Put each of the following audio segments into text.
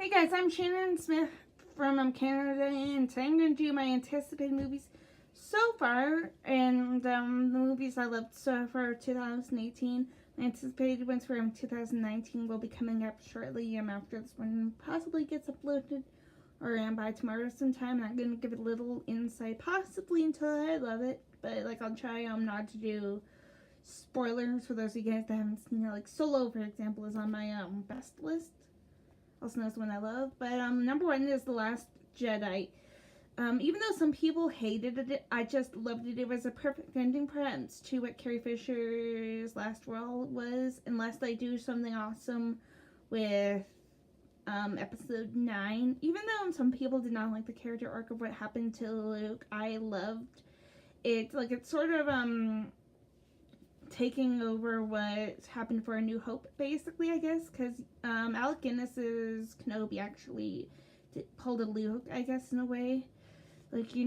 Hey guys, I'm Shannon Smith from Canada, and today I'm going to do my anticipated movies so far, and the movies I loved so far 2018. My anticipated ones from 2019 will be coming up shortly after this one possibly gets uploaded, or by tomorrow sometime. I'm going to give it a little insight, possibly until I love it, but I'll try not to do spoilers for those of you guys that haven't seen it. Like Solo, for example, is on my best list. Also knows one I love. But number one is The Last Jedi. Even though some people hated it, I just loved it. It was a perfect ending, perhaps, to what Carrie Fisher's last role was, unless they do something awesome with episode 9. Even though some people did not like the character arc of what happened to Luke, I loved it. It's sort of taking over what happened for A New Hope, basically, I guess, because Alec Guinness's Kenobi actually pulled a Luke, I guess, in a way. Basically,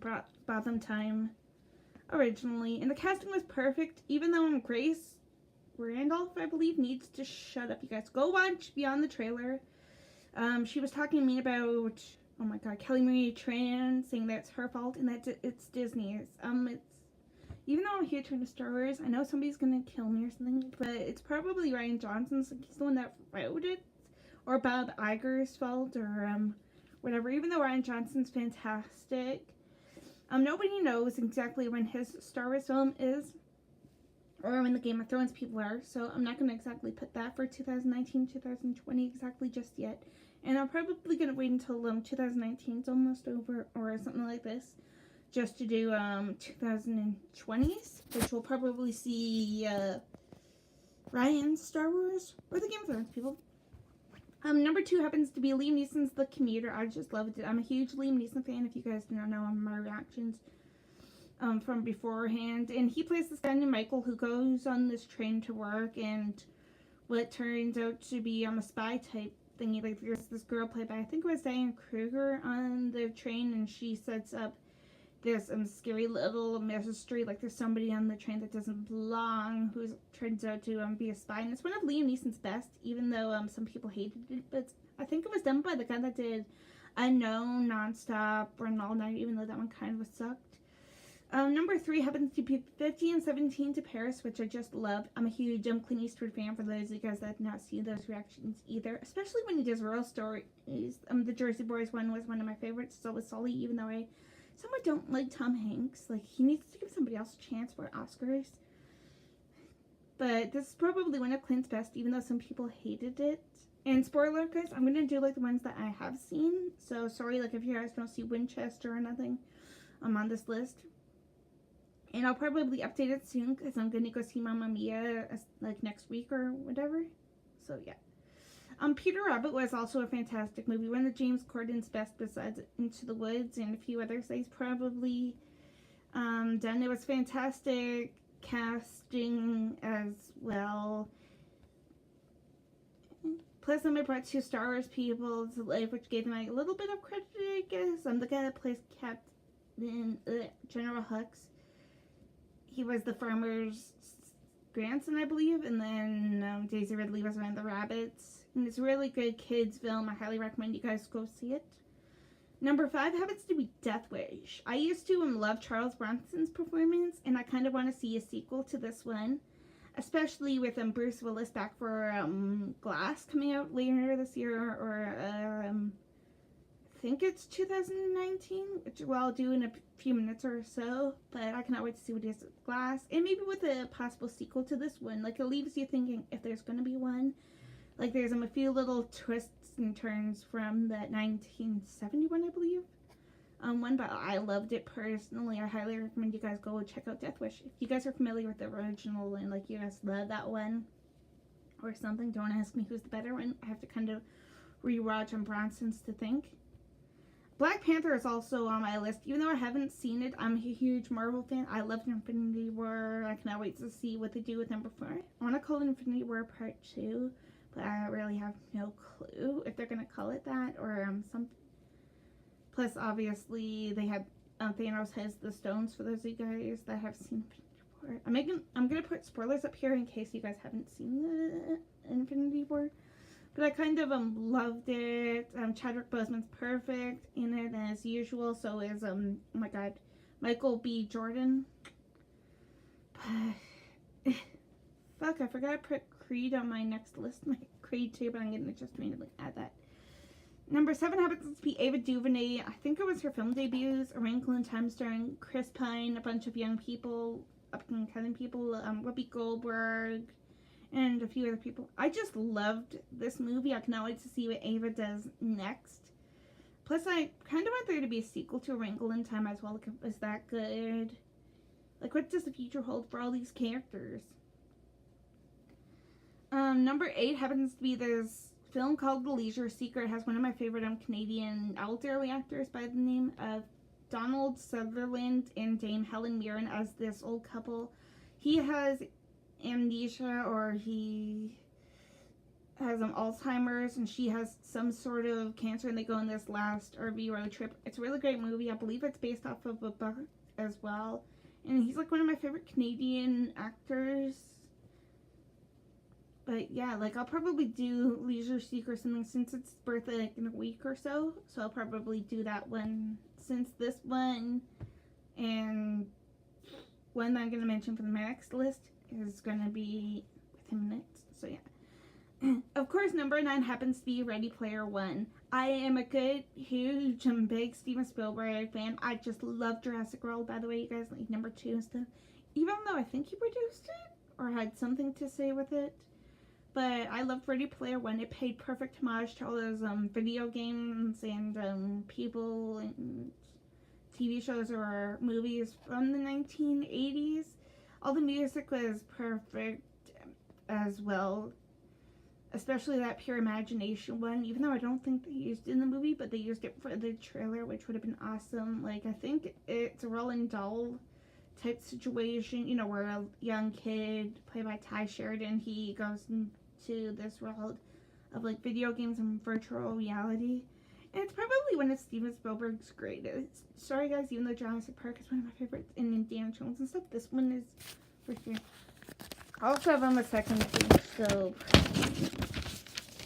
brought them time originally. And the casting was perfect, even though Grace Randolph, I believe, needs to shut up, you guys. Go watch Beyond the Trailer. She was talking to me about, oh my god, Kelly Marie Tran, saying that's her fault and that it's Disney's. It's, even though I'm a huge fan of Star Wars, I know somebody's gonna kill me or something, but it's probably Rian Johnson's, he's the one that wrote it, or Bob Iger's fault, or whatever. Even though Rian Johnson's fantastic, nobody knows exactly when his Star Wars film is, or when the Game of Thrones people are, so I'm not gonna exactly put that for 2019, 2020 exactly just yet. And I'm probably going to wait until 2019 is almost over, or something like this, just to do 2020s, which will probably see Ryan's Star Wars, or the Game of Thrones people. Number 2 happens to be Liam Neeson's The Commuter. I just loved it. I'm a huge Liam Neeson fan, if you guys do not know my reactions from beforehand. And he plays this guy named Michael who goes on this train to work, and what turns out to be a spy type thingy. There's this girl played by, I think it was Diane Kruger, on the train, and she sets up this scary little mystery. There's somebody on the train that doesn't belong, who turns out to be a spy, and it's one of Liam Neeson's best, even though some people hated it. But I think it was done by the guy that did Unknown, Nonstop, Run All Night, even though that one kind of sucked. Number 3 happens to be 50 and 17 to Paris, which I just loved. I'm a huge Clint Eastwood fan, for those of you guys that have not seen those reactions either, especially when he does real stories. The Jersey Boys one was one of my favorites, so was Sully, even though I somewhat don't like Tom Hanks. He needs to give somebody else a chance for Oscars. But this is probably one of Clint's best, even though some people hated it. And spoiler, guys, I'm going to do the ones that I have seen. So sorry, if you guys don't see Winchester or nothing, I'm on this list. And I'll probably update it soon, because I'm going to go see Mamma Mia next week or whatever. So yeah. Peter Rabbit was also a fantastic movie. One of James Corden's best, besides Into the Woods and a few others that he's probably done. It was fantastic casting as well. Plus, I brought 2 Star Wars people to life, which gave them a little bit of credit, I guess. The guy that plays Captain General Hux. He was the farmer's grandson, I believe, and then Daisy Ridley was one of the rabbits. And it's a really good kids film. I highly recommend you guys go see it. Number 5 happens to be Death Wish. I used to love Charles Bronson's performance, and I kind of want to see a sequel to this one, especially with Bruce Willis back for Glass coming out later this year, or I think it's 2019, which I'll do in a few minutes or so, but I cannot wait to see what it is with Glass, and maybe with a possible sequel to this one. It leaves you thinking if there's going to be one. There's a few little twists and turns from that 1971, I believe, one, but I loved it personally. I highly recommend you guys go check out Death Wish. If you guys are familiar with the original and you guys love that one or something, don't ask me who's the better one. I have to kind of rewatch on Bronson's to think. Black Panther is also on my list. Even though I haven't seen it, I'm a huge Marvel fan. I loved Infinity War. I cannot wait to see what they do with number 4. I want to call it Infinity War Part 2, but I really have no clue if they're going to call it that or something. Plus, obviously, they have Thanos has the stones, for those of you guys that have seen Infinity War. I'm gonna put spoilers up here in case you guys haven't seen the Infinity War. But I kind of loved it. Chadwick Boseman's perfect in it as usual. So is oh my god, Michael B. Jordan. But fuck, I forgot to put Creed on my next list. My Creed 2, but I'm gonna just randomly add that. Number 7 happens to be Ava DuVernay. I think it was her film debuts. A Wrinkle in Time starring Chris Pine, a bunch of young people, up-and-coming people, Whoopi Goldberg, and a few other people. I just loved this movie. I cannot wait to see what Ava does next. Plus, I kind of want there to be a sequel to A Wrinkle in Time as well. Like, is that good? Like, what does the future hold for all these characters? Number 8 happens to be this film called The Leisure Seeker. It has one of my favorite Canadian elderly actors by the name of Donald Sutherland and Dame Helen Mirren as this old couple. He has amnesia, or he has Alzheimer's, and she has some sort of cancer, and they go on this last RV road trip. It's a really great movie. I believe it's based off of a book as well. And he's like one of my favorite Canadian actors. But yeah, like I'll probably do Leisure Seeker or something since it's birthday like in a week or so. So I'll probably do that one since this one and one that I'm going to mention for the next list is going to be within minutes. So yeah. Of course, number 9 happens to be Ready Player One. I am a good, huge, and big Steven Spielberg fan. I just love Jurassic World, by the way, you guys, like number 2 and stuff. Even though I think he produced it or had something to say with it. But I loved Ready Player One. It paid perfect homage to all those video games and people and TV shows or movies from the 1980s. All the music was perfect as well. Especially that Pure Imagination one. Even though I don't think they used it in the movie, but they used it for the trailer, which would have been awesome. Like, I think it's a Roald Dahl type situation, you know, where a young kid, played by Ty Sheridan, he goes into this world of like video games and virtual reality. And it's probably one of Steven Spielberg's greatest. Sorry guys, even though Jurassic Park is one of my favorites and Indiana Jones and stuff, this one is for sure. I also have on the second page, so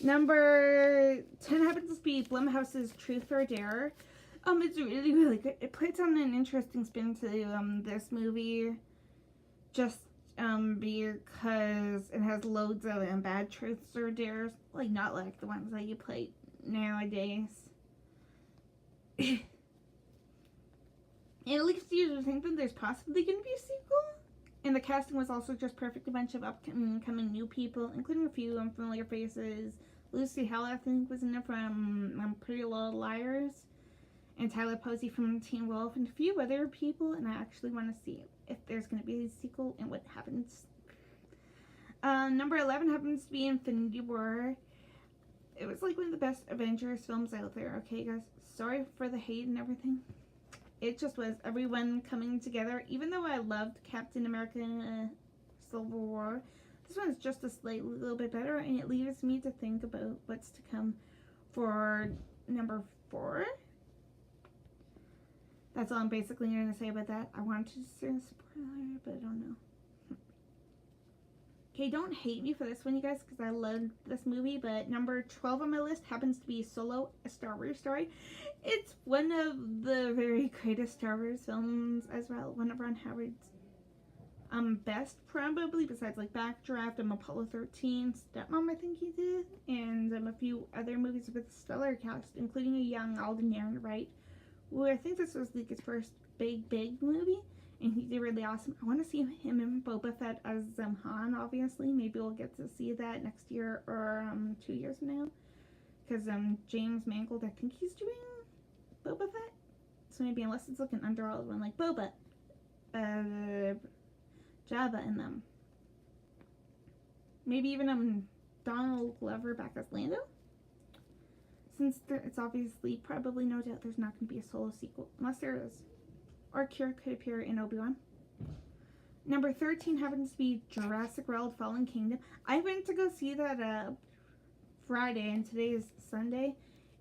number 10 happens to be Blumhouse's Truth or Dare. It's really, really good. It puts on an interesting spin to this movie, just because it has loads of bad truths or dares, like not like the ones that you play nowadays. And at least you think that there's possibly going to be a sequel. And the casting was also just perfect. A bunch of upcoming new people, including a few unfamiliar faces. Lucy Hale, I think, was in it from Pretty Little Liars. And Tyler Posey from Teen Wolf. And a few other people. And I actually want to see if there's going to be a sequel and what happens. Number 11 happens to be Infinity War. It was like one of the best Avengers films out there. Okay, guys? Sorry for the hate and everything. It just was everyone coming together. Even though I loved Captain America Civil War, this one's just a slightly little bit better, and it leaves me to think about what's to come for number 4. That's all I'm basically going to say about that. I wanted to say a spoiler, but I don't know. Okay, don't hate me for this one, you guys, because I loved this movie, but number 12 on my list happens to be Solo, A Star Wars Story. It's one of the very greatest Star Wars films as well. One of Ron Howard's best, probably, besides like Backdraft and Apollo 13, Stepmom, I think he did, and a few other movies with a stellar cast, including a young Alden Ehrenreich, who I think this was like his first big movie. And he did really awesome. I want to see him and Boba Fett as Han, obviously. Maybe we'll get to see that next year or 2 years from now. Because James Mangold, I think he's doing Boba Fett. So maybe, unless it's like an underworld one, like Boba, Jabba and them. Maybe even Donald Glover back as Lando. Since it's obviously, probably no doubt, there's not going to be a Solo sequel. Unless there is. Or Kira could appear in Obi-Wan. Number 13 happens to be Jurassic World Fallen Kingdom. I went to go see that Friday, and today is Sunday.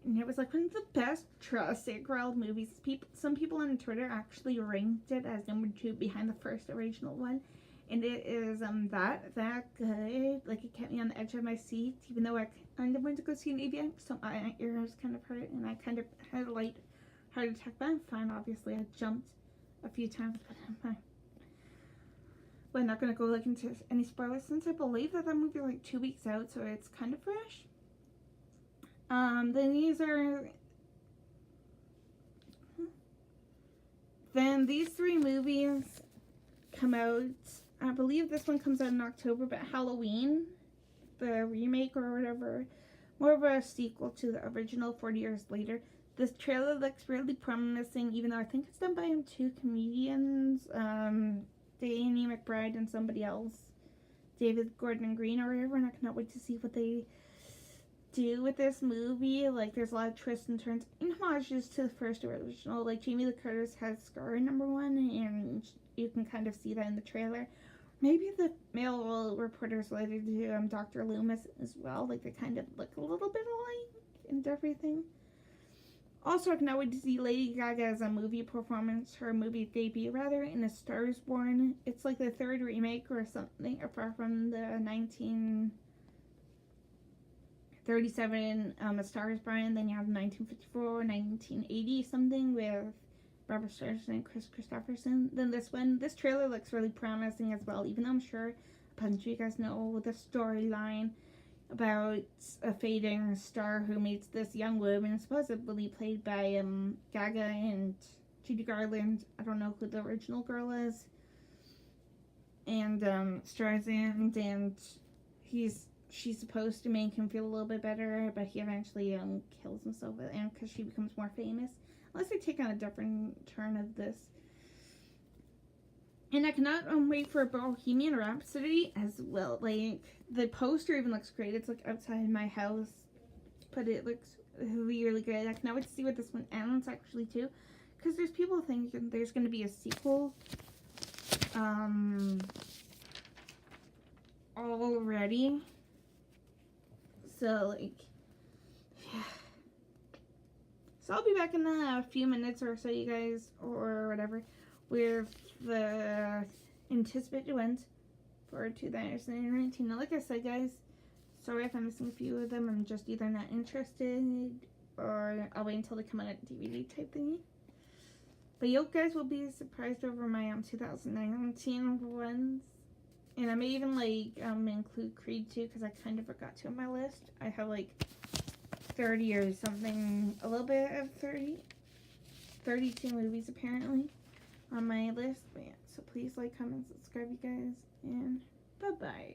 And it was like one of the best Jurassic World movies. Some people on Twitter actually ranked it as number 2 behind the first original one. And it is that good. Like, it kept me on the edge of my seat, even though I went to go see an event, so my ears kind of hurt, and I kind of had a light heart attack, but I'm fine. Obviously, I jumped a few times, but I'm fine. But I'm not gonna go like into any spoilers, since I believe that movie like 2 weeks out, so it's kind of fresh. Then these 3 movies come out. I believe this one comes out in October, but Halloween, the remake or whatever, more of a sequel to the original 40 years later. This trailer looks really promising, even though I think it's done by 2 comedians, Danny McBride and somebody else, David Gordon Green or whatever, and I cannot wait to see what they do with this movie. Like, there's a lot of twists and turns and homages to the first original. Like, Jamie Lee Curtis has Scar in number 1, and you can kind of see that in the trailer. Maybe the male reporters related to Dr. Loomis as well. Like, they kind of look a little bit alike and everything. Also, I cannot wait to see Lady Gaga's movie performance, her movie debut rather, in A Star is Born. It's like the 3rd remake or something, apart from the 1937 A Star is Born. Then you have 1954, 1980 something with Barbara Streisand and Chris Christopherson. Then this trailer looks really promising as well, even though I'm sure a bunch of you guys know the storyline about a fading star who meets this young woman, supposedly played by Gaga and Judy Garland. I don't know who the original girl is. And Streisand, and she's supposed to make him feel a little bit better, but he eventually kills himself, and because she becomes more famous. Unless they take on a different turn of this. And I cannot wait for Bohemian Rhapsody as well. Like, the poster even looks great. It's like outside my house, but it looks really good. I cannot wait to see what this one ends actually too, because there's people thinking there's going to be a sequel already. So like, yeah. So I'll be back in a few minutes or so, you guys, or whatever, with the anticipated ones for 2019. Now, like I said, guys, sorry if I'm missing a few of them. I'm just either not interested, or I'll wait until they come out at DVD type thingy. But you guys will be surprised over my 2019 ones. And I may even like include Creed 2, because I kind of forgot to on my list. I have like 30 or something, a little bit of 32 movies apparently on my list. But yeah, so please like, comment, subscribe, you guys, and bye bye.